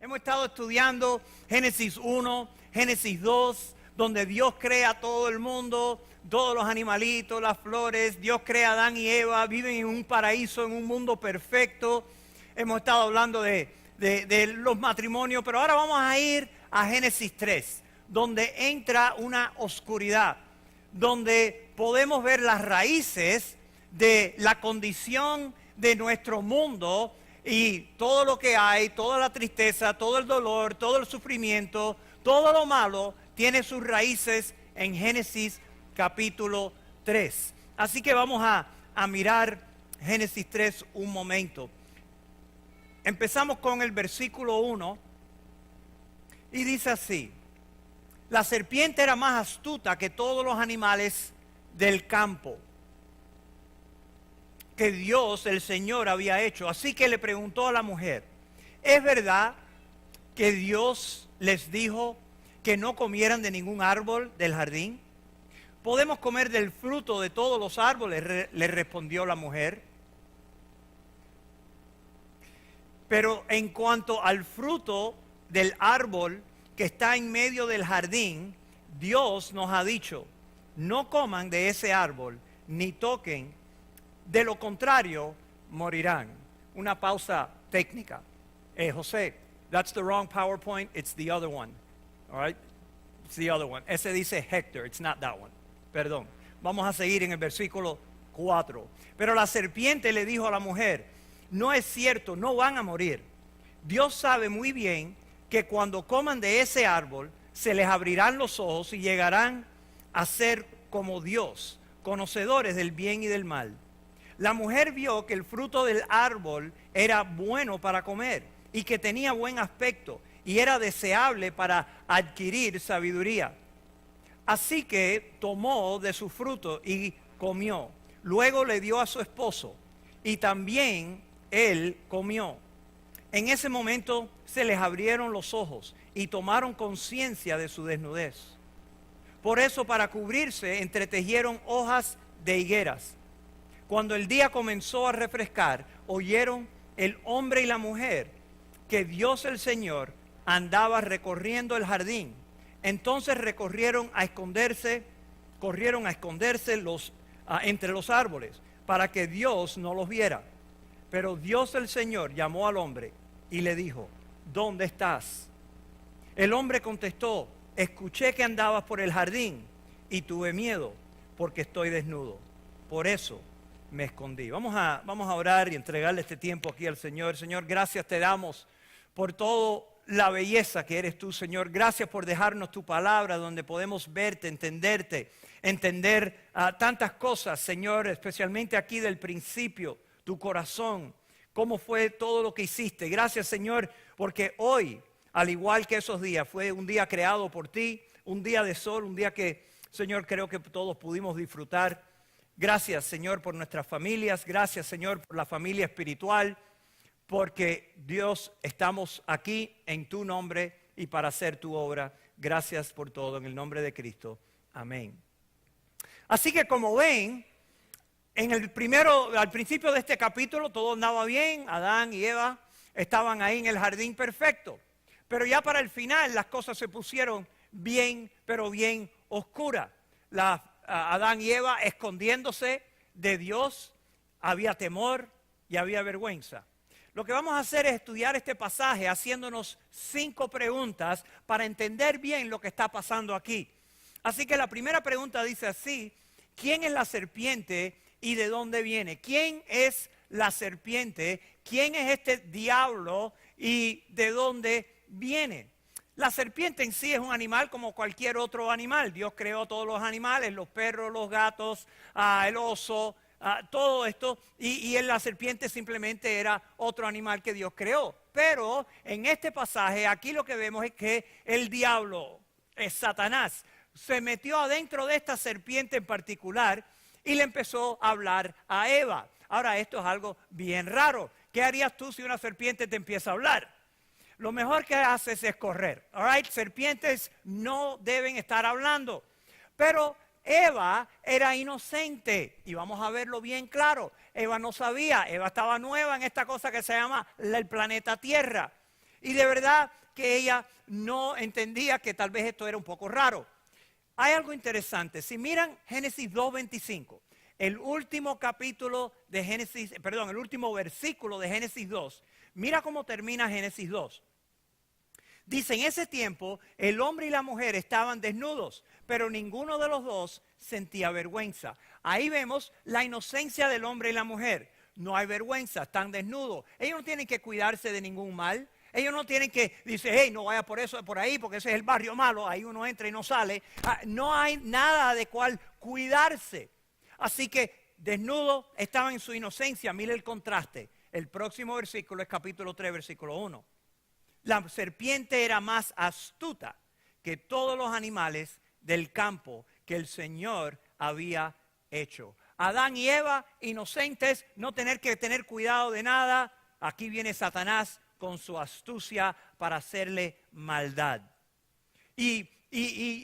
Hemos estado estudiando Génesis 1, Génesis 2, donde Dios crea todo el mundo, todos los animalitos, las flores. Dios crea a Adán y Eva, viven en un paraíso, en un mundo perfecto. Hemos estado hablando de los matrimonios, pero ahora vamos a ir a Génesis 3, donde entra una oscuridad, donde podemos ver las raíces de la condición de nuestro mundo y todo lo que hay, toda la tristeza, todo el dolor, todo el sufrimiento, todo lo malo tiene sus raíces en Génesis capítulo 3. Así que vamos a mirar Génesis 3 un momento. Empezamos con el versículo 1 y dice así: la serpiente era más astuta que todos los animales del campo que Dios, el Señor, había hecho. Así que le preguntó a la mujer: ¿es verdad que Dios les dijo que no comieran de ningún árbol del jardín? ¿Podemos comer del fruto de todos los árboles?, le respondió la mujer. Pero en cuanto al fruto del árbol que está en medio del jardín, Dios nos ha dicho: no coman de ese árbol, ni toquen, de lo contrario morirán. Una pausa técnica. José, that's the wrong PowerPoint, it's the other one. All right? It's the other one. Ese dice Hector, it's not that one. Perdón. Vamos a seguir en el versículo 4. Pero la serpiente le dijo a la mujer: no es cierto, no van a morir. Dios sabe muy bien que cuando coman de ese árbol, se les abrirán los ojos y llegarán a ser como Dios, conocedores del bien y del mal. La mujer vio que el fruto del árbol era bueno para comer y que tenía buen aspecto y era deseable para adquirir sabiduría. Así que tomó de su fruto y comió. Luego le dio a su esposo y también él comió. En ese momento se les abrieron los ojos y tomaron conciencia de su desnudez. Por eso, para cubrirse, entretejieron hojas de higueras. Cuando el día comenzó a refrescar, oyeron el hombre y la mujer que Dios el Señor andaba recorriendo el jardín. Entonces corrieron a esconderse entre los árboles para que Dios no los viera. Pero Dios el Señor llamó al hombre y le dijo: ¿dónde estás? El hombre contestó: escuché que andabas por el jardín y tuve miedo porque estoy desnudo. Por eso me escondí. Vamos a orar y entregarle este tiempo aquí al Señor. Señor, gracias te damos por toda la belleza que eres tú, Señor. Gracias por dejarnos tu palabra donde podemos verte, entender tantas cosas, Señor, especialmente aquí del principio, tu corazón, cómo fue todo lo que hiciste. Gracias, Señor, porque hoy, al igual que esos días, fue un día creado por ti, un día de sol, un día que, Señor, creo que todos pudimos disfrutar. Gracias, Señor, por nuestras familias. Gracias, Señor, por la familia espiritual. Porque, Dios, estamos aquí en tu nombre y para hacer tu obra. Gracias por todo, en el nombre de Cristo. Amén. Así que, como ven, al principio de este capítulo todo andaba bien. Adán y Eva estaban ahí en el jardín perfecto. Pero ya para el final las cosas se pusieron bien, pero bien oscuras. Adán y Eva escondiéndose de Dios, había temor y había vergüenza. Lo que vamos a hacer es estudiar este pasaje haciéndonos 5 preguntas para entender bien lo que está pasando aquí. Así que la primera pregunta dice así: ¿quién es la serpiente y de dónde viene? ¿Quién es la serpiente? ¿Quién es este diablo y de dónde viene? La serpiente en sí es un animal como cualquier otro animal. Dios creó todos los animales, los perros, los gatos, el oso, todo esto. Y la serpiente simplemente era otro animal que Dios creó. Pero en este pasaje, aquí lo que vemos es que el diablo, Satanás, se metió adentro de esta serpiente en particular y le empezó a hablar a Eva. Ahora, esto es algo bien raro. ¿Qué harías tú si una serpiente te empieza a hablar? Lo mejor que haces es correr. All right? Serpientes no deben estar hablando. Pero Eva era inocente. Y vamos a verlo bien claro. Eva no sabía. Eva estaba nueva en esta cosa que se llama el planeta Tierra. Y de verdad que ella no entendía que tal vez esto era un poco raro. Hay algo interesante. Si miran Génesis 2:25, el último capítulo de Génesis, perdón, el último versículo de Génesis 2, mira cómo termina Génesis 2. Dice, en ese tiempo el hombre y la mujer estaban desnudos, pero ninguno de los dos sentía vergüenza. Ahí vemos la inocencia del hombre y la mujer. No hay vergüenza, están desnudos. Ellos no tienen que cuidarse de ningún mal. Ellos no tienen que decir, hey, no vaya por eso, por ahí, porque ese es el barrio malo, ahí uno entra y no sale. No hay nada de cual cuidarse. Así que desnudos estaban en su inocencia. Mire el contraste. El próximo versículo es capítulo 3, versículo 1. La serpiente era más astuta que todos los animales del campo que el Señor había hecho. Adán y Eva, inocentes, no tener que tener cuidado de nada. Aquí viene Satanás con su astucia para hacerle maldad. Y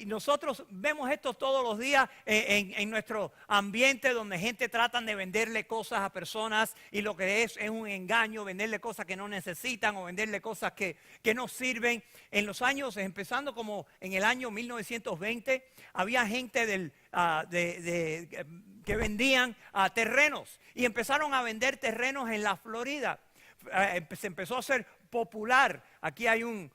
nosotros vemos esto todos los días en nuestro ambiente, donde gente trata de venderle cosas a personas y lo que es un engaño, venderle cosas que no necesitan o venderle cosas que no sirven. En los años, empezando como en el año 1920, había gente que vendían terrenos y empezaron a vender terrenos en la Florida. Se empezó a hacer popular. Aquí hay un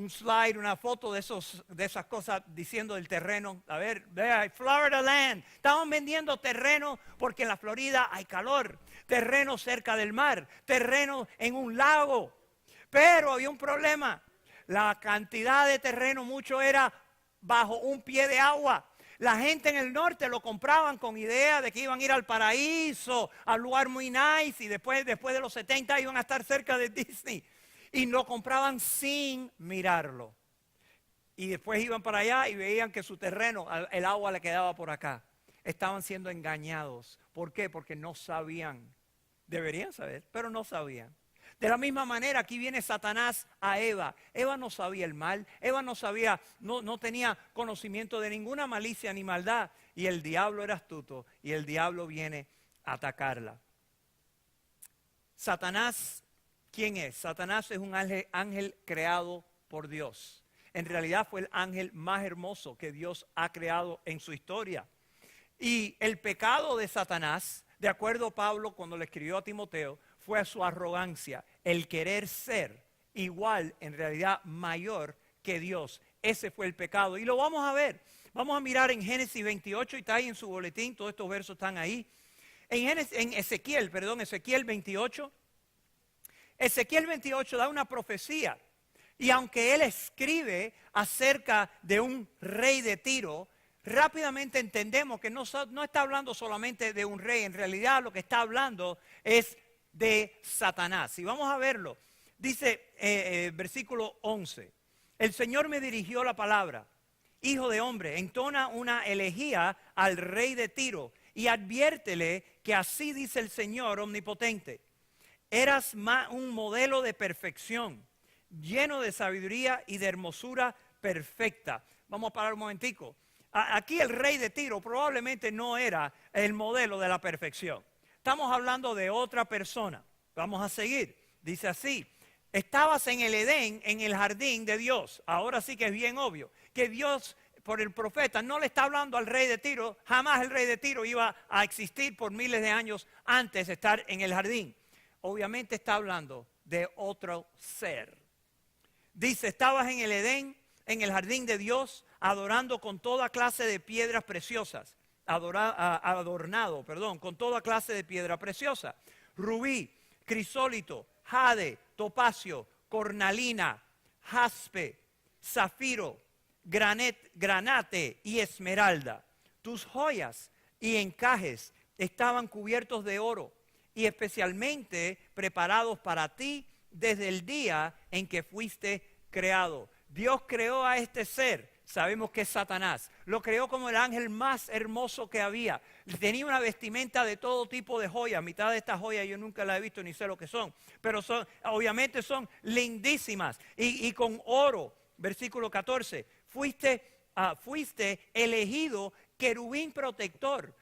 slide, una foto de esas cosas diciendo del terreno. A ver, vea, Florida Land. Estaban vendiendo terreno porque en la Florida hay calor. Terreno cerca del mar. Terreno en un lago. Pero había un problema. La cantidad de terreno mucho era bajo un pie de agua. La gente en el norte lo compraban con idea de que iban a ir al paraíso, al lugar muy nice, y después de los 70 iban a estar cerca de Disney. Y lo compraban sin mirarlo. Y después iban para allá y veían que su terreno, el agua le quedaba por acá. Estaban siendo engañados. ¿Por qué? Porque no sabían. Deberían saber, pero no sabían. De la misma manera, aquí viene Satanás a Eva. Eva no sabía el mal. Eva no sabía, no tenía conocimiento de ninguna malicia ni maldad. Y el diablo era astuto. Y el diablo viene a atacarla. Satanás, ¿quién es? Satanás es un ángel creado por Dios. En realidad fue el ángel más hermoso que Dios ha creado en su historia. Y el pecado de Satanás, de acuerdo a Pablo cuando le escribió a Timoteo, fue a su arrogancia, el querer ser igual, en realidad mayor que Dios. Ese fue el pecado. Y lo vamos a ver. Vamos a mirar en Génesis 28, y está ahí en su boletín, todos estos versos están ahí. En Ezequiel 28. Ezequiel 28 da una profecía. Y aunque él escribe acerca de un rey de Tiro, rápidamente entendemos que no está hablando solamente de un rey. En realidad lo que está hablando es de Satanás. Y vamos a verlo. Dice versículo 11. El Señor me dirigió la palabra. Hijo de hombre, entona una elegía al rey de Tiro y adviértele que así dice el Señor omnipotente. Eras un modelo de perfección, lleno de sabiduría y de hermosura perfecta. Vamos a parar un momentico. Aquí el rey de Tiro probablemente no era el modelo de la perfección. Estamos hablando de otra persona. Vamos a seguir. Dice así. Estabas en el Edén, en el jardín de Dios. Ahora sí que es bien obvio que Dios, por el profeta, no le está hablando al rey de Tiro. Jamás el rey de Tiro iba a existir por miles de años antes de estar en el jardín. Obviamente está hablando de otro ser. Dice, estabas en el Edén, en el jardín de Dios, adorando con toda clase de piedras preciosas. Adornado con toda clase de piedra preciosa. Rubí, crisólito, jade, topacio, cornalina, jaspe, zafiro, granate y esmeralda. Tus joyas y encajes estaban cubiertos de oro y especialmente preparados para ti desde el día en que fuiste creado. Dios creó a este ser. Sabemos que es Satanás. Lo creó como el ángel más hermoso que había. Tenía una vestimenta de todo tipo de joyas. Mitad de estas joyas yo nunca las he visto ni sé lo que son. Pero obviamente son lindísimas. Y con oro, versículo 14. Fuiste elegido querubín protector,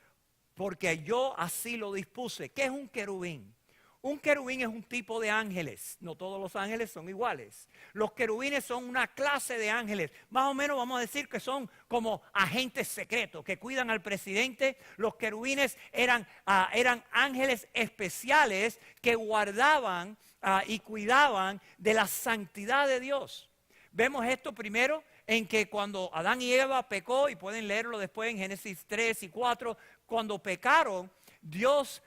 porque yo así lo dispuse. ¿Qué es un querubín? Un querubín es un tipo de ángeles. No todos los ángeles son iguales. Los querubines son una clase de ángeles. Más o menos vamos a decir que son como agentes secretos que cuidan al presidente. Los querubines eran ángeles especiales que guardaban y cuidaban de la santidad de Dios. Vemos esto primero en que cuando Adán y Eva pecó, y pueden leerlo después en Génesis 3 y 4, cuando pecaron, Dios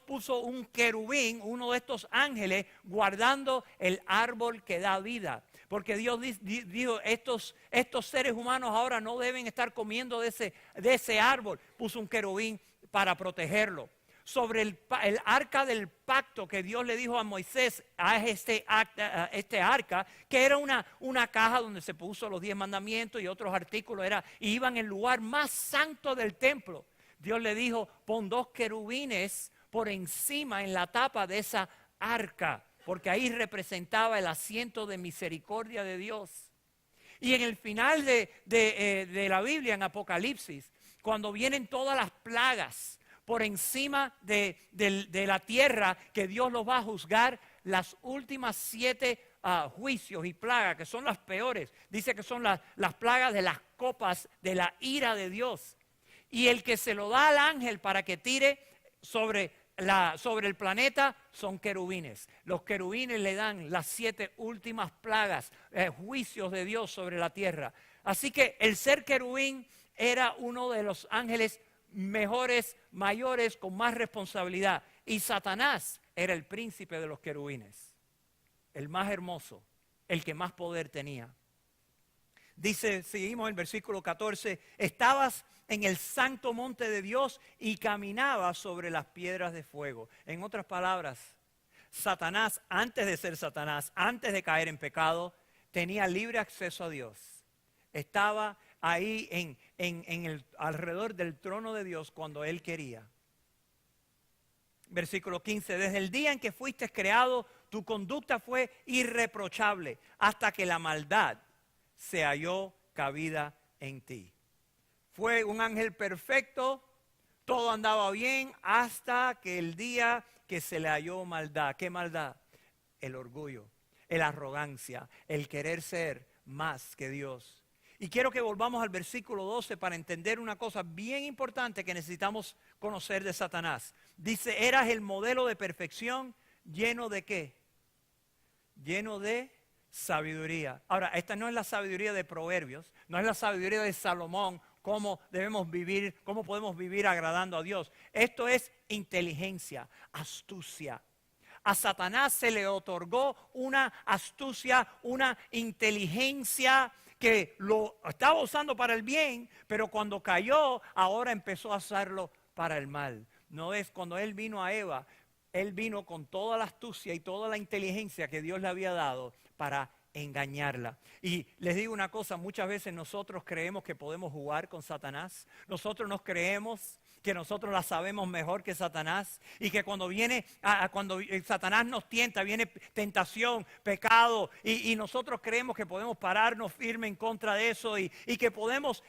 puso un querubín, uno de estos ángeles, guardando el árbol que da vida. Porque Dios dijo, estos seres humanos ahora no deben estar comiendo de ese árbol. Puso un querubín para protegerlo. Sobre el arca del pacto que Dios le dijo a Moisés, a este arca, que era una caja donde se puso los 10 mandamientos y otros artículos, y iba en el lugar más santo del templo. Dios le dijo, pon 2 querubines por encima en la tapa de esa arca, porque ahí representaba el asiento de misericordia de Dios. Y en el final de la Biblia, en Apocalipsis, cuando vienen todas las plagas por encima de la tierra, que Dios los va a juzgar, las últimas 7 juicios y plagas, que son las peores, dice que son las plagas de las copas de la ira de Dios. Y el que se lo da al ángel para que tire sobre el planeta son querubines. Los querubines le dan las 7 últimas plagas, juicios de Dios sobre la tierra. Así que el ser querubín era uno de los ángeles mejores, mayores, con más responsabilidad. Y Satanás era el príncipe de los querubines, el más hermoso, el que más poder tenía. Dice, seguimos el versículo 14, estabas en el santo monte de Dios y caminabas sobre las piedras de fuego. En otras palabras, Satanás, antes de ser Satanás, antes de caer en pecado, tenía libre acceso a Dios. Estaba ahí alrededor del trono de Dios cuando él quería. Versículo 15, desde el día en que fuiste creado, tu conducta fue irreprochable hasta que la maldad se halló cabida en ti. Fue un ángel perfecto, todo andaba bien hasta que el día que se le halló maldad. ¿Qué maldad? El orgullo, la arrogancia, el querer ser más que Dios. Y quiero que volvamos al versículo 12 para entender una cosa bien importante que necesitamos conocer de Satanás. Dice, eras el modelo de perfección, lleno de ¿qué? Lleno de sabiduría. Ahora, esta no es la sabiduría de Proverbios, no es la sabiduría de Salomón, cómo debemos vivir, cómo podemos vivir agradando a Dios. Esto es inteligencia, astucia. A Satanás se le otorgó una astucia, una inteligencia que lo estaba usando para el bien, pero cuando cayó, ahora empezó a usarlo para el mal. No es cuando él vino a Eva, él vino con toda la astucia y toda la inteligencia que Dios le había dado para engañarla. Y les digo una cosa, muchas veces nosotros creemos que podemos jugar con Satanás. Nosotros nos creemos que nosotros la sabemos mejor que Satanás y que cuando cuando Satanás nos tienta, viene tentación, pecado y nosotros creemos que podemos pararnos firme en contra de eso y que podemos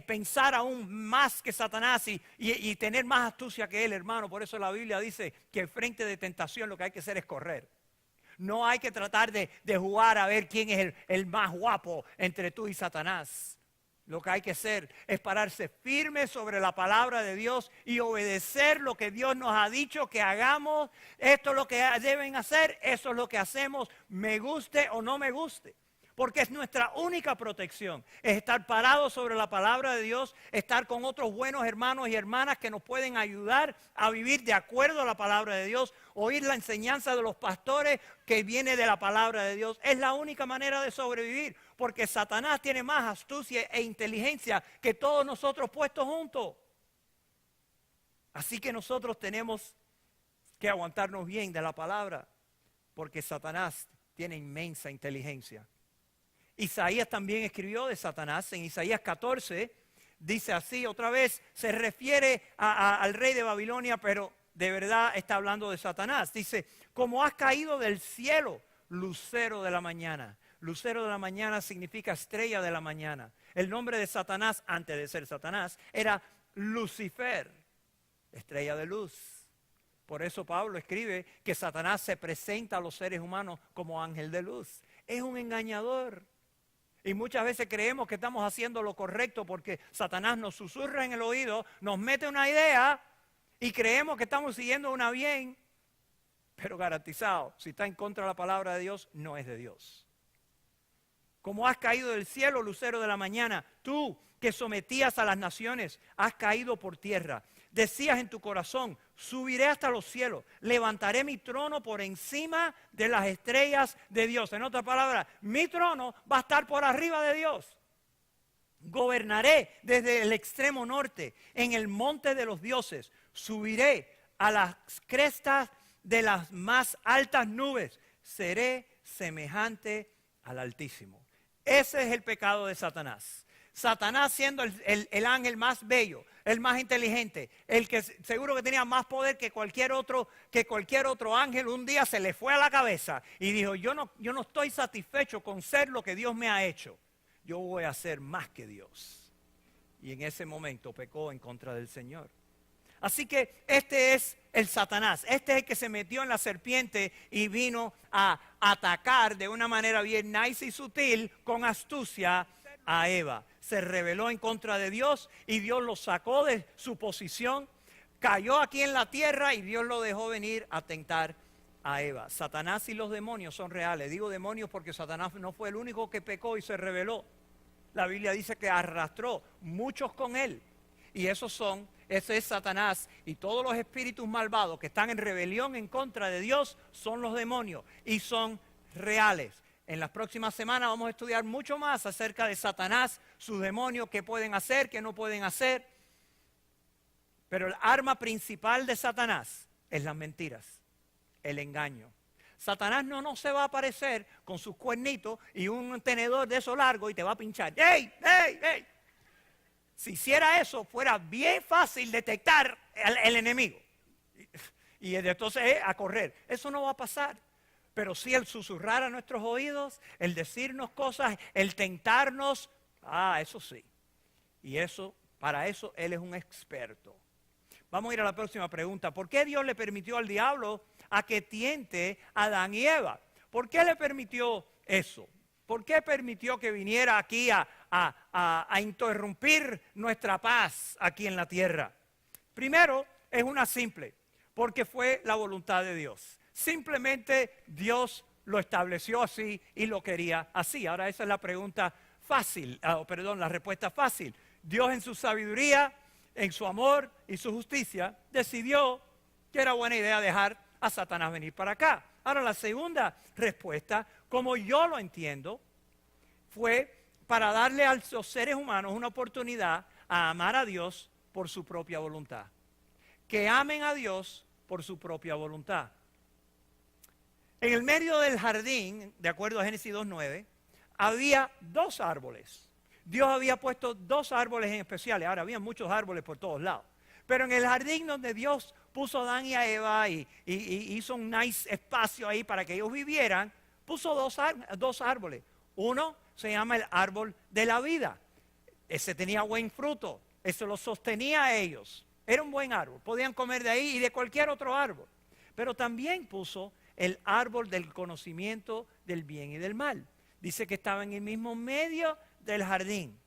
pensar aún más que Satanás y tener más astucia que él, hermano. Por eso la Biblia dice que frente de tentación lo que hay que hacer es correr. No hay que tratar de jugar a ver quién es el más guapo entre tú y Satanás. Lo que hay que hacer es pararse firme sobre la palabra de Dios y obedecer lo que Dios nos ha dicho que hagamos. Esto es lo que deben hacer, eso es lo que hacemos, me guste o no me guste. Porque es nuestra única protección, es estar parados sobre la palabra de Dios, estar con otros buenos hermanos y hermanas que nos pueden ayudar a vivir de acuerdo a la palabra de Dios, oír la enseñanza de los pastores que viene de la palabra de Dios. Es la única manera de sobrevivir, porque Satanás tiene más astucia e inteligencia que todos nosotros puestos juntos. Así que nosotros tenemos que aguantarnos bien de la palabra, porque Satanás tiene inmensa inteligencia. Isaías también escribió de Satanás. En Isaías 14 dice así, otra vez se refiere al rey de Babilonia, pero de verdad está hablando de Satanás. Dice, como has caído del cielo, lucero de la mañana. Lucero de la mañana significa estrella de la mañana. El nombre de Satanás, antes de ser Satanás, era Lucifer, estrella de luz. Por eso Pablo escribe que Satanás se presenta a los seres humanos como ángel de luz. Es un engañador. Y muchas veces creemos que estamos haciendo lo correcto porque Satanás nos susurra en el oído, nos mete una idea y creemos que estamos siguiendo una bien. Pero garantizado, si está en contra de la palabra de Dios, no es de Dios. Como has caído del cielo, lucero de la mañana, tú que sometías a las naciones, has caído por tierra. Decías en tu corazón, subiré hasta los cielos, levantaré mi trono por encima de las estrellas de Dios. En otras palabras, mi trono va a estar por arriba de Dios. Gobernaré desde el extremo norte, en el monte de los dioses. Subiré a las crestas de las más altas nubes. Seré semejante al Altísimo. Ese es el pecado de Satanás. Satanás siendo el ángel más bello, el más inteligente, el que seguro que tenía más poder que cualquier otro ángel, un día se le fue a la cabeza y dijo, yo no estoy satisfecho con ser lo que Dios me ha hecho. Yo voy a ser más que Dios. Y en ese momento pecó en contra del Señor. Así que este es el Satanás, este es el que se metió en la serpiente y vino a atacar de una manera bien nice y sutil, con astucia, a Eva. Se rebeló en contra de Dios y Dios lo sacó de su posición, cayó aquí en la tierra y Dios lo dejó venir a tentar a Eva. Satanás y los demonios son reales. Digo demonios porque Satanás no fue el único que pecó y se rebeló. La Biblia dice que arrastró muchos con él. Y ese es Satanás y todos los espíritus malvados que están en rebelión en contra de Dios son los demonios y son reales. En las próximas semanas vamos a estudiar mucho más acerca de Satanás, sus demonios, qué pueden hacer, qué no pueden hacer. Pero el arma principal de Satanás es las mentiras, el engaño. Satanás no se va a aparecer con sus cuernitos y un tenedor de eso largo y te va a pinchar. ¡Ey, ey, ey! Si hiciera eso, fuera bien fácil detectar el enemigo. Y entonces a correr. Eso no va a pasar. Pero sí el susurrar a nuestros oídos, el decirnos cosas, el tentarnos, eso sí. Y para eso Él es un experto. Vamos a ir a la próxima pregunta. ¿Por qué Dios le permitió al diablo a que tiente a Adán y Eva? ¿Por qué le permitió eso? ¿Por qué permitió que viniera aquí a interrumpir nuestra paz aquí en la tierra? Primero, es una simple, porque fue la voluntad de Dios. Simplemente Dios lo estableció así y lo quería así. Ahora esa es la pregunta fácil, la respuesta fácil. Dios en su sabiduría, en su amor y su justicia, decidió que era buena idea dejar a Satanás venir para acá. Ahora la segunda respuesta, como yo lo entiendo, fue para darle a los seres humanos una oportunidad a amar a Dios por su propia voluntad. Que amen a Dios por su propia voluntad. En el medio del jardín, de acuerdo a Génesis 2:9, había 2 árboles. Dios había puesto 2 árboles en especiales. Ahora, había muchos árboles por todos lados. Pero en el jardín donde Dios puso a Adán y a Eva y hizo un nice espacio ahí para que ellos vivieran, puso 2 árboles. Uno se llama el árbol de la vida. Ese tenía buen fruto. Eso lo sostenía a ellos. Era un buen árbol. Podían comer de ahí y de cualquier otro árbol. Pero también puso el árbol del conocimiento del bien y del mal. Dice que estaba en el mismo medio del jardín.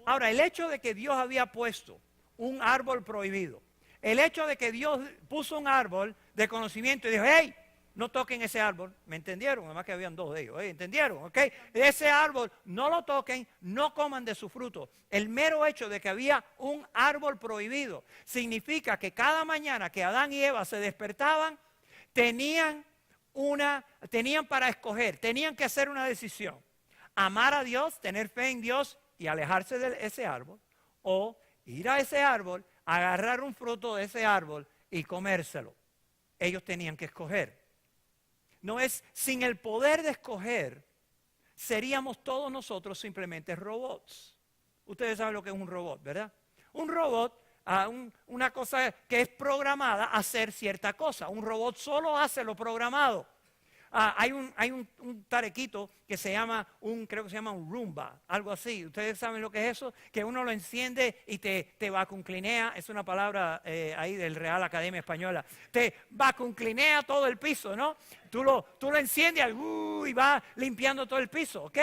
Ahora, el hecho de que Dios había puesto un árbol prohibido, el hecho de que Dios puso un árbol de conocimiento y dijo, hey, no toquen ese árbol, ¿me entendieron? Además que habían 2 de ellos, ¿entendieron? ¿Ok? Ese árbol, no lo toquen, no coman de su fruto. El mero hecho de que había un árbol prohibido significa que cada mañana que Adán y Eva se despertaban, tenían para escoger, tenían que hacer una decisión. Amar a Dios, tener fe en Dios y alejarse de ese árbol, o ir a ese árbol, agarrar un fruto de ese árbol y comérselo. Ellos tenían que escoger. No es, sin el poder de escoger, seríamos todos nosotros simplemente robots. Ustedes saben lo que es un robot, ¿verdad? Un robot, una cosa que es programada a hacer cierta cosa. Un robot solo hace lo programado. hay un tarequito que se llama creo que se llama un Roomba, algo así. ¿Ustedes saben lo que es eso? Que uno lo enciende y te vacuumclinea. Es una palabra ahí del Real Academia Española. Te vacuumclinea todo el piso, ¿no? Tú lo enciendes y va limpiando todo el piso, ¿ok?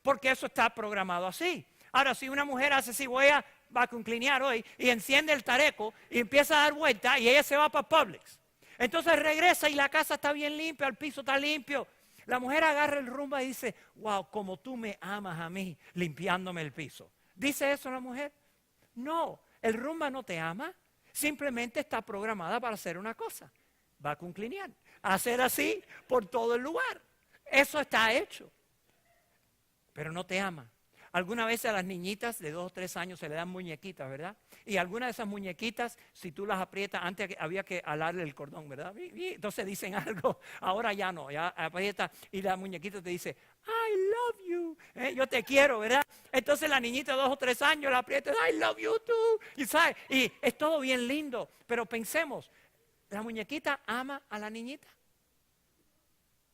Porque eso está programado así. Ahora, si una mujer hace así, voy a vacuumclinear hoy, y enciende el tareco y empieza a dar vuelta y ella se va para Publix. Entonces regresa y la casa está bien limpia, el piso está limpio. La mujer agarra el Roomba y dice, wow, como tú me amas a mí limpiándome el piso. ¿Dice eso la mujer? No, el Roomba no te ama, simplemente está programada para hacer una cosa, vacuumclinear, hacer así por todo el lugar. Eso está hecho, pero no te ama. Algunas veces a las niñitas de 2 o 3 años se le dan muñequitas, ¿verdad? Y algunas de esas muñequitas, si tú las aprietas, antes había que alarle el cordón, ¿verdad? Y entonces dicen algo, ahora ya no, ya aprieta y la muñequita te dice, I love you, yo te quiero, ¿verdad? Entonces la niñita de 2 o 3 años la aprieta, I love you too, y ¿sabes? Y es todo bien lindo, pero pensemos, ¿la muñequita ama a la niñita?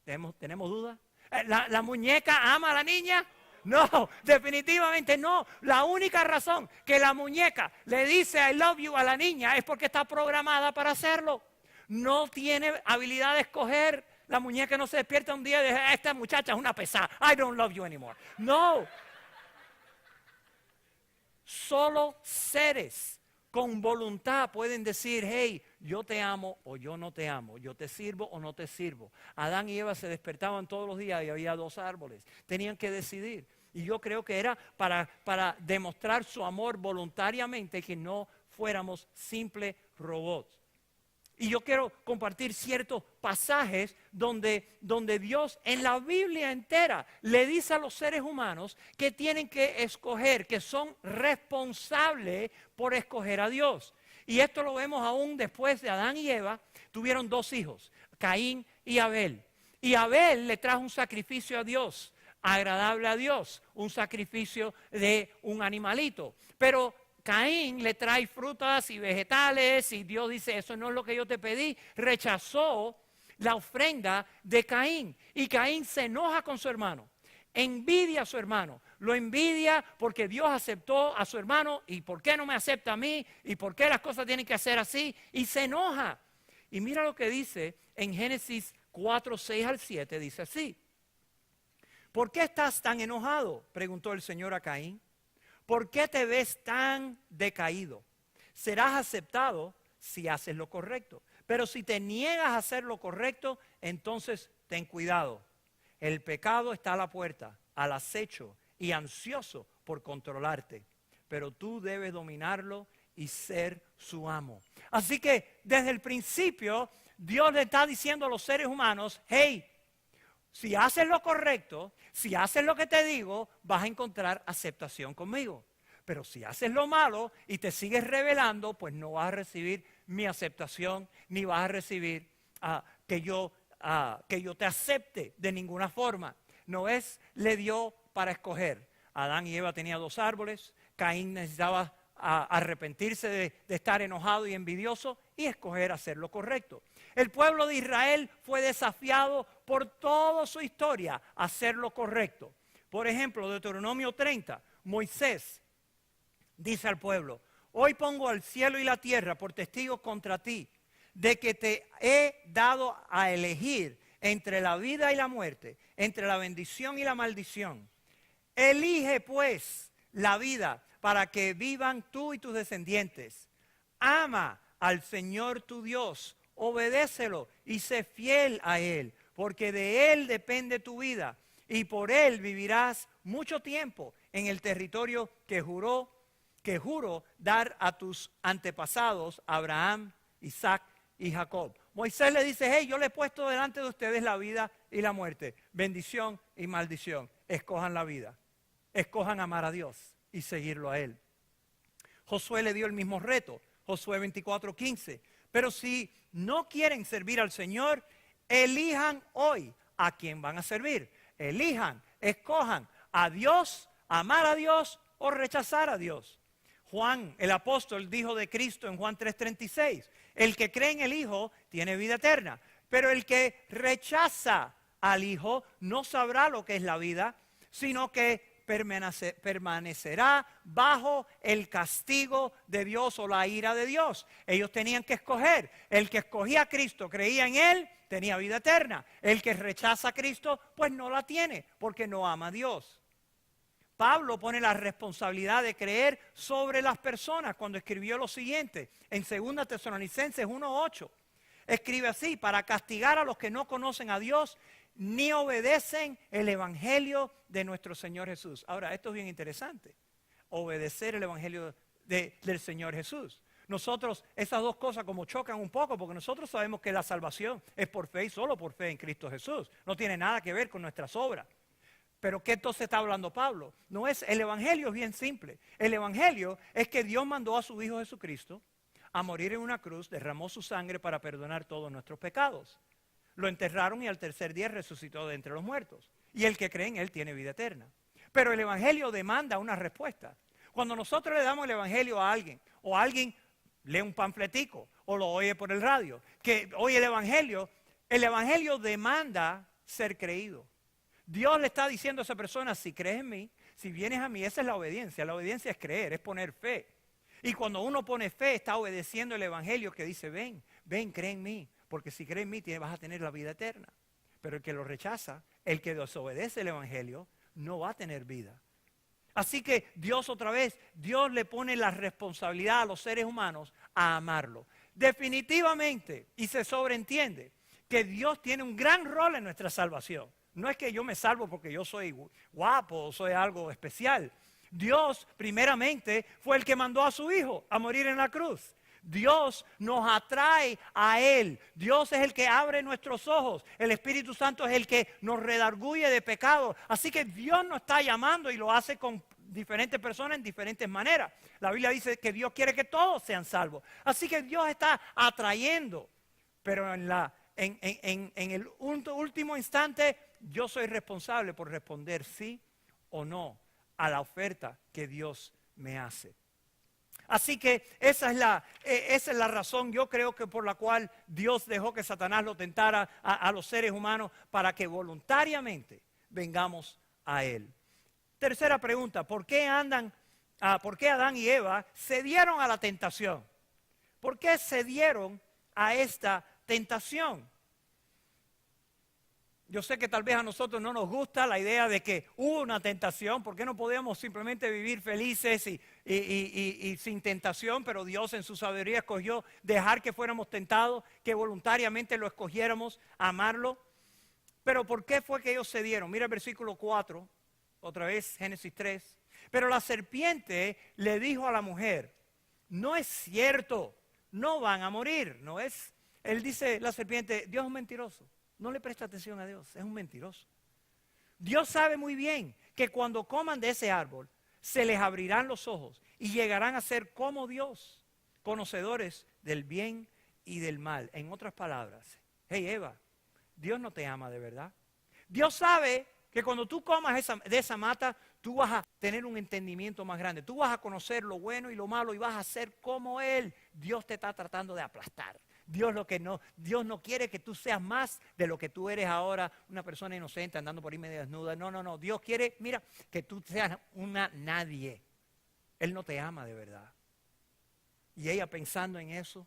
¿Tenemos dudas? ¿La muñeca ama a la niña? No, definitivamente no. La única razón que la muñeca le dice I love you a la niña es porque está programada para hacerlo. No tiene habilidad de escoger. La muñeca no se despierta un día y dice, esta muchacha es una pesada. I don't love you anymore. No. Solo seres con voluntad pueden decir, hey, yo te amo o yo no te amo, yo te sirvo o no te sirvo. Adán y Eva se despertaban todos los días y había 2 árboles. Tenían que decidir. Y yo creo que era para demostrar su amor voluntariamente, que no fuéramos simples robots. Y yo quiero compartir ciertos pasajes donde Dios en la Biblia entera le dice a los seres humanos que tienen que escoger, que son responsables por escoger a Dios. Y esto lo vemos aún después de Adán y Eva, tuvieron 2 hijos, Caín y Abel. Y Abel le trajo un sacrificio a Dios, agradable a Dios, un sacrificio de un animalito. Pero Caín le trae frutas y vegetales y Dios dice, eso no es lo que yo te pedí. Rechazó la ofrenda de Caín y Caín se enoja con su hermano, envidia a su hermano, lo envidia porque Dios aceptó a su hermano y ¿por qué no me acepta a mí? ¿Y por qué las cosas tienen que ser así? Y se enoja. Y mira lo que dice en Génesis 4, 6 al 7, dice así. ¿Por qué estás tan enojado?, preguntó el Señor a Caín. ¿Por qué te ves tan decaído? Serás aceptado si haces lo correcto. Pero si te niegas a hacer lo correcto, entonces ten cuidado. El pecado está a la puerta, al acecho y ansioso por controlarte. Pero tú debes dominarlo y ser su amo. Así que desde el principio, Dios le está diciendo a los seres humanos, hey, si haces lo correcto, si haces lo que te digo, vas a encontrar aceptación conmigo. Pero si haces lo malo y te sigues rebelando, pues no vas a recibir mi aceptación, ni vas a recibir que yo te acepte de ninguna forma. No es, le dio para escoger. Adán y Eva tenían 2 árboles, Caín necesitaba arrepentirse de estar enojado y envidioso y escoger hacer lo correcto. El pueblo de Israel fue desafiado por toda su historia a hacer lo correcto. Por ejemplo, Deuteronomio 30, Moisés dice al pueblo, hoy pongo al cielo y la tierra por testigos contra ti, de que te he dado a elegir entre la vida y la muerte, entre la bendición y la maldición. Elige pues la vida para que vivan tú y tus descendientes. Ama al Señor tu Dios, obedécelo y sé fiel a Él, porque de Él depende tu vida y por Él vivirás mucho tiempo en el territorio que juró dar a tus antepasados, Abraham, Isaac y Jacob. Moisés le dice, hey, yo le he puesto delante de ustedes la vida y la muerte, bendición y maldición. Escojan la vida, escojan amar a Dios y seguirlo a Él. Josué le dio el mismo reto, Josué 24:15. Pero si no quieren servir al Señor, elijan hoy a quién van a servir. Elijan, escojan a Dios, amar a Dios o rechazar a Dios. Juan, el apóstol, dijo de Cristo en Juan 3:36, el que cree en el Hijo tiene vida eterna, pero el que rechaza al Hijo, no sabrá lo que es la vida, sino que permanecerá bajo el castigo de Dios o la ira de Dios. Ellos tenían que escoger. El que escogía a Cristo, creía en Él, tenía vida eterna. El que rechaza a Cristo, pues no la tiene, porque no ama a Dios. Pablo pone la responsabilidad de creer sobre las personas cuando escribió lo siguiente en 2 Tesalonicenses 1:8. Escribe así: para castigar a los que no conocen a Dios ni obedecen el evangelio de nuestro Señor Jesús. Ahora, esto es bien interesante. Obedecer el evangelio del Señor Jesús. Nosotros, esas dos cosas como chocan un poco, porque nosotros sabemos que la salvación es por fe y solo por fe en Cristo Jesús. No tiene nada que ver con nuestras obras. Pero ¿qué entonces está hablando Pablo? No es, el evangelio es bien simple. El evangelio es que Dios mandó a su Hijo Jesucristo a morir en una cruz, derramó su sangre para perdonar todos nuestros pecados. Lo enterraron y al tercer día resucitó de entre los muertos. Y el que cree en Él tiene vida eterna. Pero el evangelio demanda una respuesta. Cuando nosotros le damos el evangelio a alguien, o alguien lee un panfletico, o lo oye por el radio, que oye el evangelio demanda ser creído. Dios le está diciendo a esa persona: si crees en mí, si vienes a mí, esa es la obediencia. La obediencia es creer, es poner fe. Y cuando uno pone fe, está obedeciendo el evangelio que dice: ven, cree en mí, porque si crees en mí vas a tener la vida eterna. Pero el que lo rechaza, el que desobedece el evangelio, no va a tener vida. Así que Dios otra vez, Dios le pone la responsabilidad a los seres humanos a amarlo. Definitivamente, y se sobreentiende, que Dios tiene un gran rol en nuestra salvación. No es que yo me salvo porque yo soy guapo o soy algo especial. Dios primeramente fue el que mandó a su Hijo a morir en la cruz. Dios nos atrae a Él. Dios es el que abre nuestros ojos. El Espíritu Santo es el que nos redarguye de pecado. Así que Dios nos está llamando y lo hace con diferentes personas en diferentes maneras. La Biblia dice que Dios quiere que todos sean salvos. Así que Dios está atrayendo. Pero en el último instante, yo soy responsable por responder sí o no a la oferta que Dios me hace. Así que esa es la razón, yo creo, que por la cual Dios dejó que Satanás lo tentara a los seres humanos, para que voluntariamente vengamos a Él. Tercera pregunta: ¿por qué Adán y Eva cedieron a la tentación? ¿Por qué cedieron a esta tentación? Yo sé que tal vez a nosotros no nos gusta la idea de que hubo una tentación. ¿Por qué no podíamos simplemente vivir felices y sin tentación? Pero Dios en su sabiduría escogió dejar que fuéramos tentados, que voluntariamente lo escogiéramos, amarlo. Pero ¿por qué fue que ellos cedieron? Mira el versículo 4, otra vez Génesis 3. Pero la serpiente le dijo a la mujer: no es cierto, no van a morir. No es. Él dice, la serpiente: Dios es un mentiroso. No le presta atención a Dios, es un mentiroso. Dios sabe muy bien que cuando coman de ese árbol, se les abrirán los ojos y llegarán a ser como Dios, conocedores del bien y del mal. En otras palabras, hey Eva, Dios no te ama de verdad. Dios sabe que cuando tú comas de esa mata, tú vas a tener un entendimiento más grande. Tú vas a conocer lo bueno y lo malo y vas a ser como Él. Dios te está tratando de aplastar. Dios no quiere que tú seas más de lo que tú eres ahora, una persona inocente andando por ahí medio desnuda. No. Dios quiere, mira, que tú seas una nadie. Él no te ama de verdad. Y ella, pensando en eso,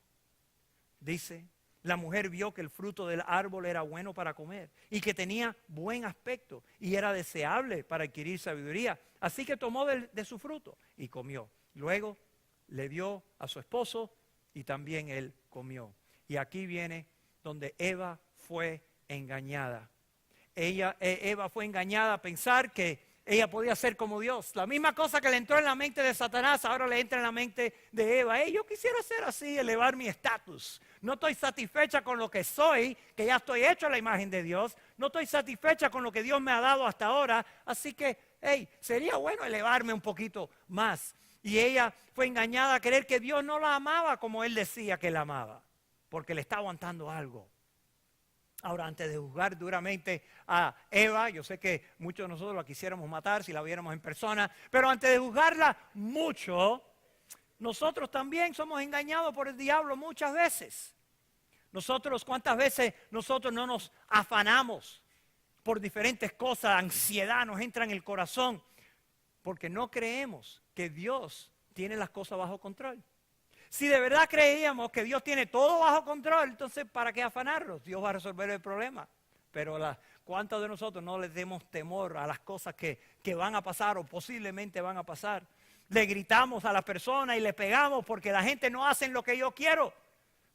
dice: la mujer vio que el fruto del árbol era bueno para comer y que tenía buen aspecto y era deseable para adquirir sabiduría. Así que tomó de su fruto y comió. Luego le dio a su esposo y también él comió. Y aquí viene donde Eva fue engañada. Eva fue engañada a pensar que ella podía ser como Dios. La misma cosa que le entró en la mente de Satanás, ahora le entra en la mente de Eva. Yo quisiera ser así, elevar mi estatus. No estoy satisfecha con lo que soy, que ya estoy hecho a la imagen de Dios. No estoy satisfecha con lo que Dios me ha dado hasta ahora. Así que, sería bueno elevarme un poquito más. Y ella fue engañada a creer que Dios no la amaba como Él decía que la amaba, porque le está aguantando algo. Ahora, antes de juzgar duramente a Eva, yo sé que muchos de nosotros la quisiéramos matar si la viéramos en persona, pero antes de juzgarla mucho, nosotros también somos engañados por el diablo muchas veces. ¿Cuántas veces nosotros no nos afanamos por diferentes cosas, ansiedad nos entra en el corazón, porque no creemos que Dios tiene las cosas bajo control. Si de verdad creíamos que Dios tiene todo bajo control, entonces ¿para qué afanarnos? Dios va a resolver el problema. Pero ¿cuántos de nosotros no les demos temor a las cosas que van a pasar o posiblemente van a pasar? Le gritamos a las personas y le pegamos porque la gente no hace lo que yo quiero.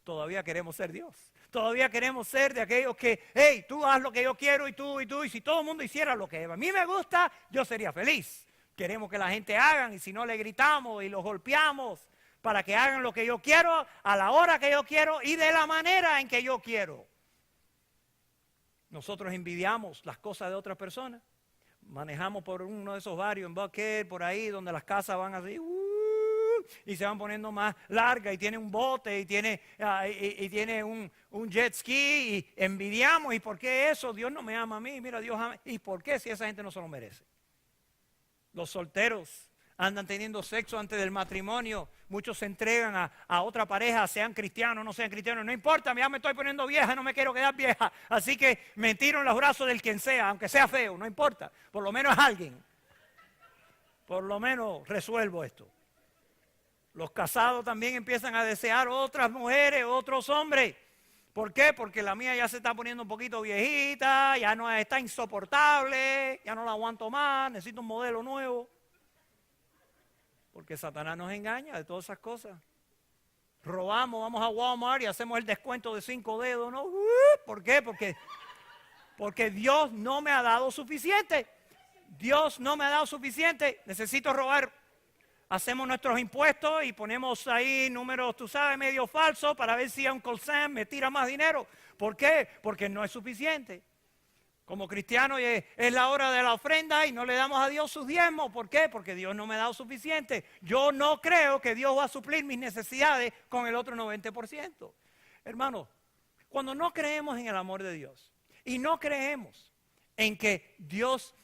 Todavía queremos ser Dios. Todavía queremos ser de aquellos que, hey, tú haz lo que yo quiero y tú, y si todo el mundo hiciera lo que a mí me gusta, yo sería feliz. Queremos que la gente hagan y si no le gritamos y los golpeamos para que hagan lo que yo quiero, a la hora que yo quiero y de la manera en que yo quiero. Nosotros envidiamos las cosas de otras personas. Manejamos por uno de esos barrios en Buckhead, por ahí donde las casas van así, y se van poniendo más largas y tiene un bote y tiene un jet ski y envidiamos. ¿Y por qué eso? Dios no me ama a mí, mira, Dios ama. ¿Y por qué si esa gente no se lo merece? Los solteros andan teniendo sexo antes del matrimonio. Muchos se entregan a otra pareja, sean cristianos o no sean cristianos. No importa, ya me estoy poniendo vieja, no me quiero quedar vieja. Así que me tiro en los brazos del quien sea, aunque sea feo, no importa. Por lo menos es alguien. Por lo menos resuelvo esto. Los casados también empiezan a desear otras mujeres, otros hombres. ¿Por qué? Porque la mía ya se está poniendo un poquito viejita, ya no está insoportable, ya no la aguanto más, necesito un modelo nuevo. Porque Satanás nos engaña de todas esas cosas. Robamos, vamos a Walmart y hacemos el descuento de 5 dedos, ¿no? ¿Por qué? Porque Dios no me ha dado suficiente. Dios no me ha dado suficiente. Necesito robar. Hacemos nuestros impuestos y ponemos ahí números, tú sabes, medio falsos para ver si Uncle Sam me tira más dinero. ¿Por qué? Porque no es suficiente. Como cristiano es la hora de la ofrenda y no le damos a Dios sus diezmos. ¿Por qué? Porque Dios no me ha dado suficiente. Yo no creo que Dios va a suplir mis necesidades con el otro 90%. Hermanos, cuando no creemos en el amor de Dios y no creemos en que Dios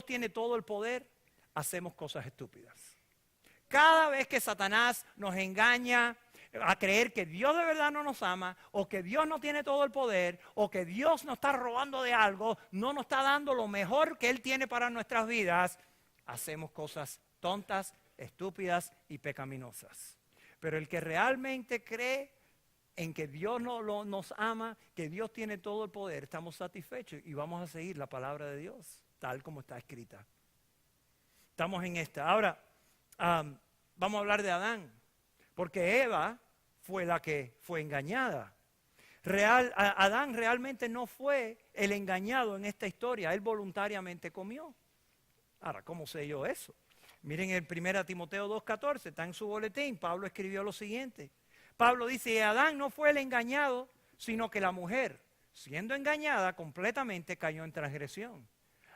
tiene todo el poder, hacemos cosas estúpidas. Cada vez que Satanás nos engaña a creer que Dios de verdad no nos ama, o que Dios no tiene todo el poder, o que Dios nos está robando de algo, no nos está dando lo mejor que Él tiene para nuestras vidas, hacemos cosas tontas, estúpidas y pecaminosas. Pero el que realmente cree en que Dios nos ama, que Dios tiene todo el poder, estamos satisfechos y vamos a seguir la palabra de Dios, tal como está escrita. Estamos en esta. Ahora, vamos a hablar de Adán, porque Eva fue la que fue engañada. Adán realmente no fue el engañado en esta historia, él voluntariamente comió. Ahora, ¿cómo sé yo eso? Miren el 1 Timoteo 2:14, está en su boletín, Pablo escribió lo siguiente. Pablo dice, Adán no fue el engañado, sino que la mujer, siendo engañada completamente, cayó en transgresión.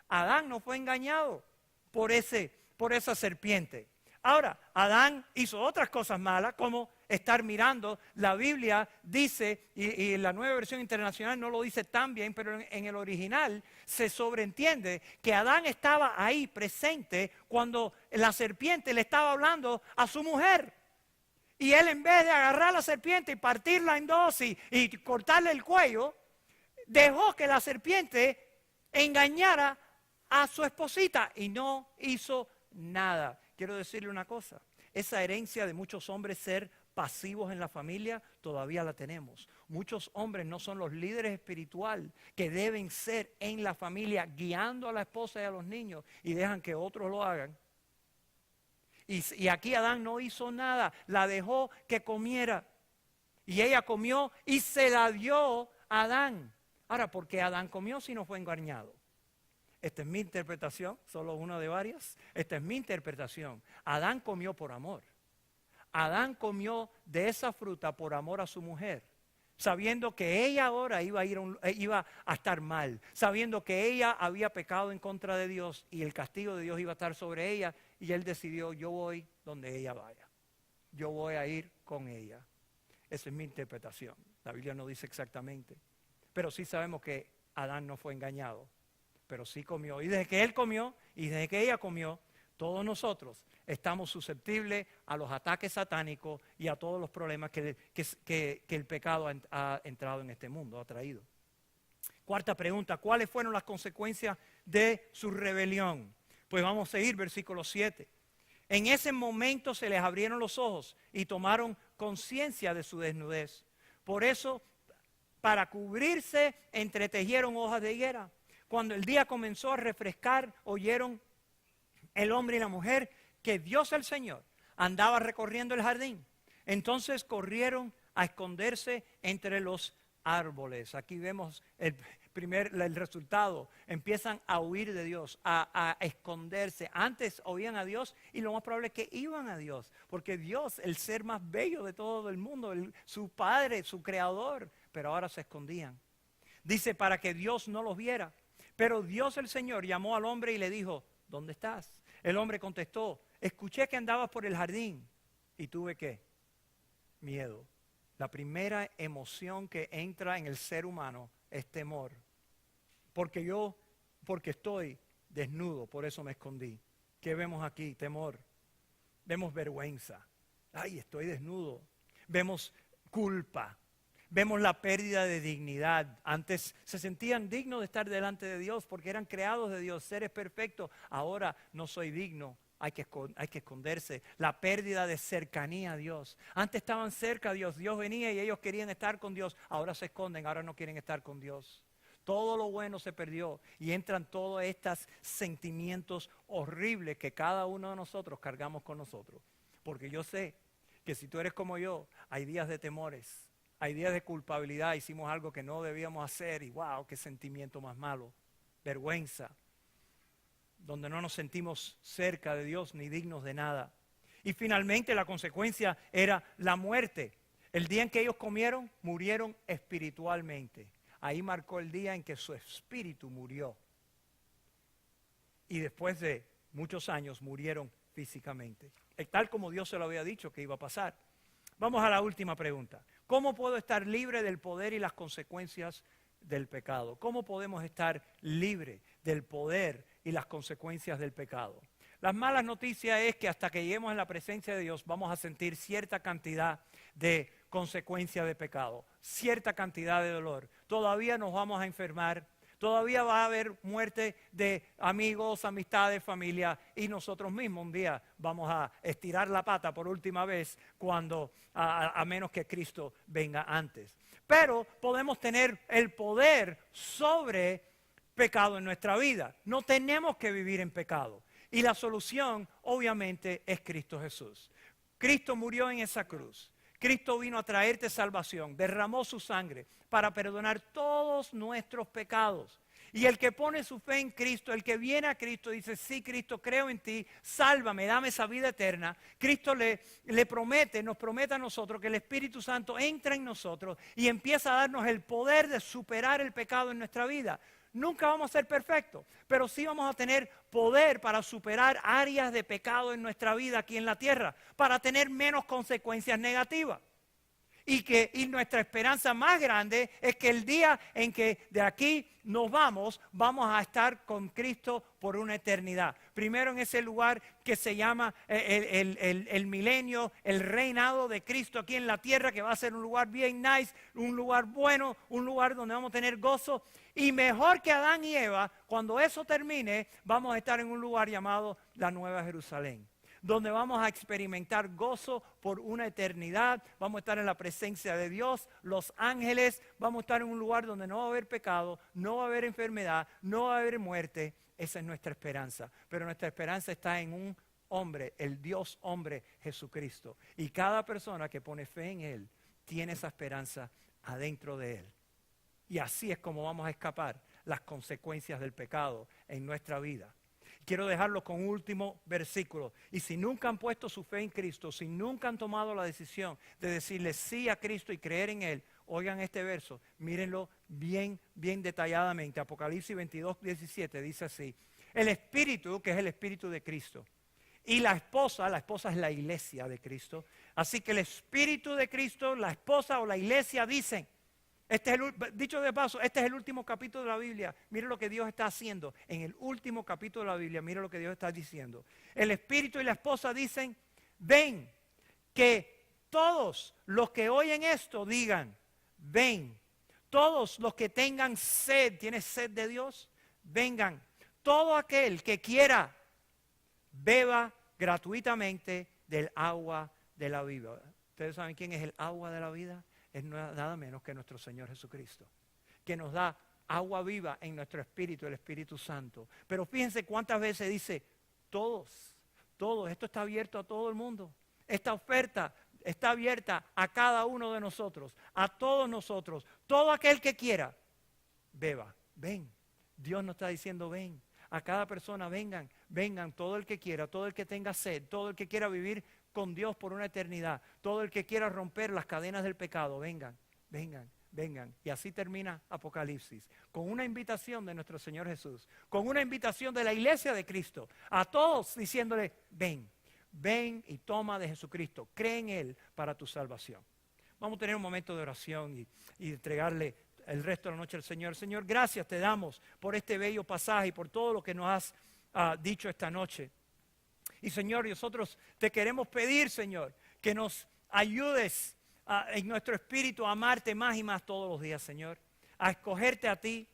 Adán no fue engañado por esa serpiente. Ahora, Adán hizo otras cosas malas, como estar mirando. La Biblia dice, y la Nueva Versión Internacional no lo dice tan bien, pero en el original se sobreentiende que Adán estaba ahí presente cuando la serpiente le estaba hablando a su mujer. Y él, en vez de agarrar la serpiente y partirla en dos y cortarle el cuello, dejó que la serpiente engañara a su esposita y no hizo nada. Quiero decirle una cosa, esa herencia de muchos hombres ser pasivos en la familia, todavía la tenemos. Muchos hombres no son los líderes espirituales que deben ser en la familia, guiando a la esposa y a los niños, y dejan que otros lo hagan. Y aquí Adán no hizo nada, la dejó que comiera. Y ella comió y se la dio a Adán. Ahora, ¿por qué Adán comió si no fue engañado? Esta es mi interpretación, solo una de varias. Esta es mi interpretación. Adán comió por amor. Adán comió de esa fruta por amor a su mujer, sabiendo que ella ahora iba a estar mal, sabiendo que ella había pecado en contra de Dios y el castigo de Dios iba a estar sobre ella, y él decidió, yo voy donde ella vaya. Yo voy a ir con ella. Esa es mi interpretación. La Biblia no dice exactamente, pero sí sabemos que Adán no fue engañado. Pero sí comió. Y desde que él comió y desde que ella comió, todos nosotros estamos susceptibles a los ataques satánicos y a todos los problemas que el pecado ha entrado en este mundo, ha traído. Cuarta pregunta, ¿cuáles fueron las consecuencias de su rebelión? Pues vamos a seguir, versículo 7. En ese momento se les abrieron los ojos y tomaron conciencia de su desnudez. Por eso, para cubrirse, entretejieron hojas de higuera. Cuando el día comenzó a refrescar, oyeron el hombre y la mujer que Dios el Señor andaba recorriendo el jardín. Entonces corrieron a esconderse entre los árboles. Aquí vemos el resultado. Empiezan a huir de Dios, a esconderse. Antes oían a Dios y lo más probable es que iban a Dios. Porque Dios, el ser más bello de todo el mundo, su Padre, su Creador, pero ahora se escondían. Dice, para que Dios no los viera. Pero Dios el Señor llamó al hombre y le dijo, ¿dónde estás? El hombre contestó, escuché que andabas por el jardín y tuve ¿qué? Miedo. La primera emoción que entra en el ser humano es temor. Porque estoy desnudo, por eso me escondí. ¿Qué vemos aquí? Temor. Vemos vergüenza. Ay, estoy desnudo. Vemos culpa. Vemos la pérdida de dignidad. Antes se sentían dignos de estar delante de Dios porque eran creados de Dios, seres perfectos. Ahora no soy digno. Hay que esconderse. La pérdida de cercanía a Dios. Antes estaban cerca a Dios. Dios venía y ellos querían estar con Dios. Ahora se esconden. Ahora no quieren estar con Dios. Todo lo bueno se perdió. Y entran todos estos sentimientos horribles que cada uno de nosotros cargamos con nosotros. Porque yo sé que si tú eres como yo, hay días de temores. Hay días de culpabilidad. Hicimos algo que no debíamos hacer. Y wow, qué sentimiento más malo. Vergüenza. Donde no nos sentimos cerca de Dios ni dignos de nada. Y finalmente la consecuencia era la muerte. El día en que ellos comieron, murieron espiritualmente. Ahí marcó el día en que su espíritu murió. Y después de muchos años murieron físicamente. Tal como Dios se lo había dicho que iba a pasar. Vamos a la última pregunta. ¿Cómo puedo estar libre del poder y las consecuencias del pecado? ¿Cómo podemos estar libre del poder y las consecuencias del pecado? Las malas noticias es que hasta que lleguemos en la presencia de Dios vamos a sentir cierta cantidad de consecuencias de pecado, cierta cantidad de dolor. Todavía nos vamos a enfermar, todavía va a haber muerte de amigos, amistades, familia y nosotros mismos un día vamos a estirar la pata por última vez cuando, a menos que Cristo venga antes. Pero podemos tener el poder sobre pecado en nuestra vida. No tenemos que vivir en pecado. Y la solución, obviamente, es Cristo Jesús. Cristo murió en esa cruz. Cristo vino a traerte salvación. Derramó su sangre para perdonar todos nuestros pecados. Y el que pone su fe en Cristo, el que viene a Cristo, dice, sí, Cristo, creo en ti, sálvame, dame esa vida eterna. Cristo le promete, nos promete a nosotros que el Espíritu Santo entra en nosotros y empieza a darnos el poder de superar el pecado en nuestra vida. Nunca vamos a ser perfectos, pero sí vamos a tener poder para superar áreas de pecado en nuestra vida aquí en la tierra, para tener menos consecuencias negativas. Y nuestra esperanza más grande es que el día en que de aquí nos vamos a estar con Cristo por una eternidad. Primero en ese lugar que se llama el milenio, el reinado de Cristo aquí en la tierra, que va a ser un lugar bien nice, un lugar bueno, un lugar donde vamos a tener gozo. Y mejor que Adán y Eva, cuando eso termine, vamos a estar en un lugar llamado la Nueva Jerusalén, donde vamos a experimentar gozo por una eternidad, vamos a estar en la presencia de Dios, los ángeles, vamos a estar en un lugar donde no va a haber pecado, no va a haber enfermedad, no va a haber muerte. Esa es nuestra esperanza, pero nuestra esperanza está en un hombre, el Dios hombre Jesucristo. Y cada persona que pone fe en Él tiene esa esperanza adentro de Él. Y así es como vamos a escapar las consecuencias del pecado en nuestra vida. Quiero dejarlo con un último versículo. Y si nunca han puesto su fe en Cristo, si nunca han tomado la decisión de decirle sí a Cristo y creer en Él, oigan este verso, mírenlo bien detalladamente. Apocalipsis 22:17 dice así: el Espíritu, que es el Espíritu de Cristo, y la esposa es la iglesia de Cristo. Así que el Espíritu de Cristo, la esposa o la iglesia dicen, dicho de paso, este es el último capítulo de la Biblia. Mire lo que Dios está haciendo. En el último capítulo de la Biblia, mire lo que Dios está diciendo. El Espíritu y la esposa dicen, ven, que todos los que oyen esto digan, ven. Todos los que tengan sed, ¿tienes sed de Dios? Vengan. Todo aquel que quiera, beba gratuitamente del agua de la vida. ¿Ustedes saben quién es el agua de la vida? Es nada menos que nuestro Señor Jesucristo, que nos da agua viva en nuestro espíritu, el Espíritu Santo. Pero fíjense cuántas veces dice, todos, esto está abierto a todo el mundo. Esta oferta está abierta a cada uno de nosotros, a todos nosotros. Todo aquel que quiera, beba, ven. Dios nos está diciendo, ven. A cada persona, vengan, todo el que quiera, todo el que tenga sed, todo el que quiera vivir con Dios por una eternidad, todo el que quiera romper las cadenas del pecado, vengan. Y así termina Apocalipsis, con una invitación de nuestro Señor Jesús, con una invitación de la iglesia de Cristo, a todos diciéndole, ven y toma de Jesucristo, cree en Él para tu salvación. Vamos a tener un momento de oración y entregarle el resto de la noche al Señor. Señor, gracias te damos por este bello pasaje y por todo lo que nos has dicho esta noche. Y Señor, nosotros te queremos pedir, Señor, que nos ayudes en nuestro espíritu a amarte más y más todos los días, Señor. A escogerte a ti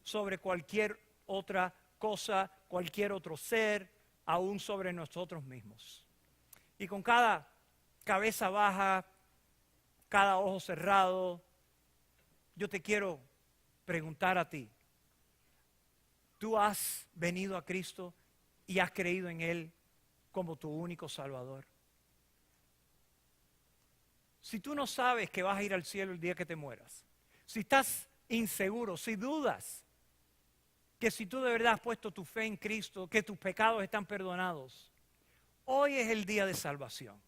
sobre cualquier otra cosa, cualquier otro ser, aún sobre nosotros mismos. Y con cada cabeza baja, cada ojo cerrado, yo te quiero preguntar a ti. ¿Tú has venido a Cristo y has creído en Él como tu único Salvador? Si tú no sabes que vas a ir al cielo el día que te mueras, si estás inseguro, si dudas que si tú de verdad has puesto tu fe en Cristo, que tus pecados están perdonados, hoy es el día de salvación.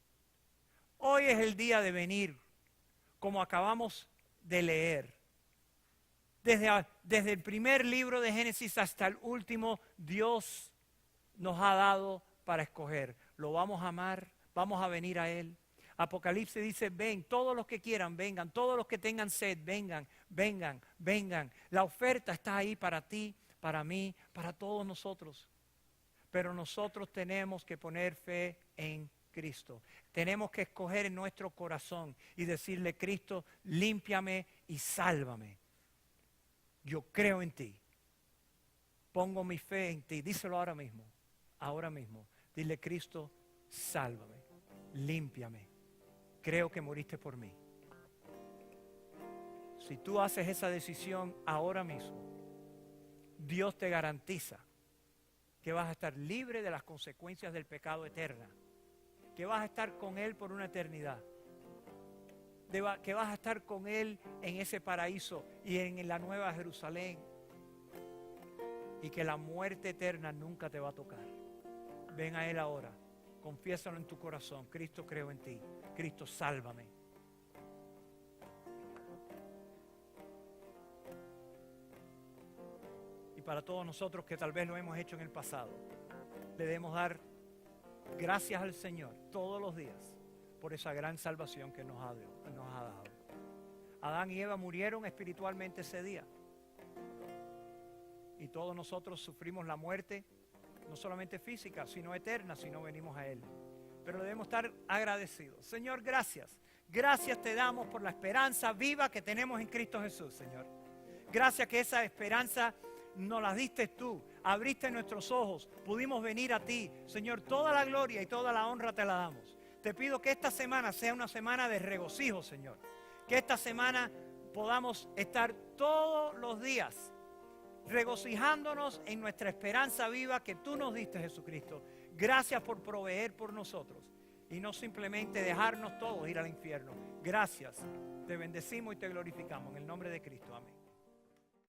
Hoy es el día de venir, como acabamos de leer. Desde el primer libro de Génesis hasta el último, Dios nos ha dado para escoger. Lo vamos a amar, vamos a venir a Él. Apocalipsis dice, ven, todos los que quieran, vengan, todos los que tengan sed, vengan. La oferta está ahí para ti, para mí, para todos nosotros. Pero nosotros tenemos que poner fe en Cristo. Tenemos que escoger en nuestro corazón y decirle, Cristo, límpiame y sálvame. Yo creo en ti. Pongo mi fe en ti. Díselo ahora mismo. Dile, Cristo, sálvame, límpiame. Creo que moriste por mí. Si tú haces esa decisión ahora mismo, Dios te garantiza que vas a estar libre de las consecuencias del pecado eterna, que vas a estar con Él por una eternidad, que vas a estar con Él en ese paraíso y en la nueva Jerusalén, y que la muerte eterna nunca te va a tocar. Ven a Él ahora, confiésalo en tu corazón. Cristo, creo en ti. Cristo, sálvame. Y para todos nosotros que tal vez lo hemos hecho en el pasado, le debemos dar gracias al Señor todos los días por esa gran salvación que nos ha dado. Adán y Eva murieron espiritualmente ese día. Y todos nosotros sufrimos la muerte, no solamente física, sino eterna, si no venimos a Él. Pero debemos estar agradecidos. Señor, gracias. Gracias te damos por la esperanza viva que tenemos en Cristo Jesús, Señor. Gracias que esa esperanza nos la diste tú. Abriste nuestros ojos. Pudimos venir a ti. Señor, toda la gloria y toda la honra te la damos. Te pido que esta semana sea una semana de regocijo, Señor. Que esta semana podamos estar todos los días regocijándonos en nuestra esperanza viva que tú nos diste, Jesucristo. Gracias por proveer por nosotros y no simplemente dejarnos todos ir al infierno. Gracias, te bendecimos y te glorificamos en el nombre de Cristo. Amén.